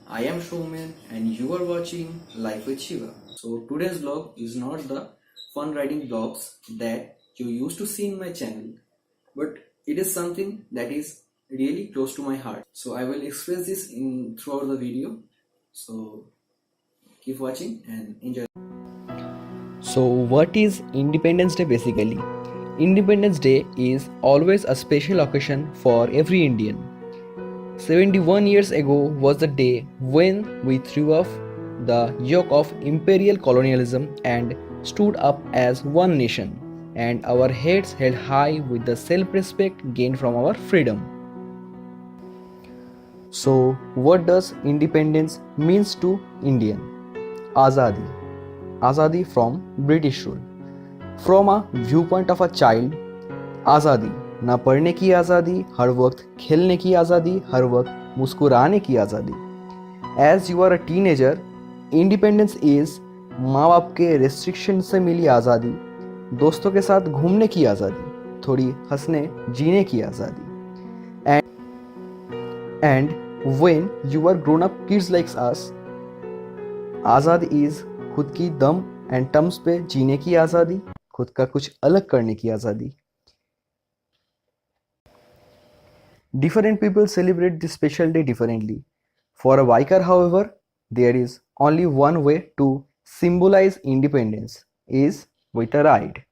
I am Showman and you are watching Life with Shiva. So today's vlog is not the fun riding vlogs that you used to see in my channel, but it is something that is really close to my heart. So I will express this in throughout the video. So keep watching and enjoy. So, what is Independence Day basically? Independence Day is always a special occasion for every Indian. 71 years ago was the day when we threw off the yoke of imperial colonialism and stood up as one nation, and our heads held high with the self respect gained from our freedom. So, what does independence means to Indian? Azadi. Azadi from British rule. From a viewpoint of a child, आज़ादी ना पढ़ने की आज़ादी, हर वक्त खेलने की आज़ादी, हर वक्त मुस्कुराने की आज़ादी. As you are a teenager, independence is माँ बाप के रेस्ट्रिक्शन से मिली आज़ादी, दोस्तों के साथ घूमने की आज़ादी, थोड़ी हंसने जीने की आज़ादी. And when you are grown up kids likes us, आज़ाद इज खुद की दम एंड टर्म्स पे जीने की आज़ादी, खुद का कुछ अलग करने की आज़ादी. Different people celebrate this special day differently. For a biker, however, there is only one way to symbolize independence, is with a ride.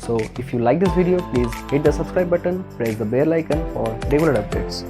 So if you like this video, please hit the subscribe button, press the bell icon for regular updates.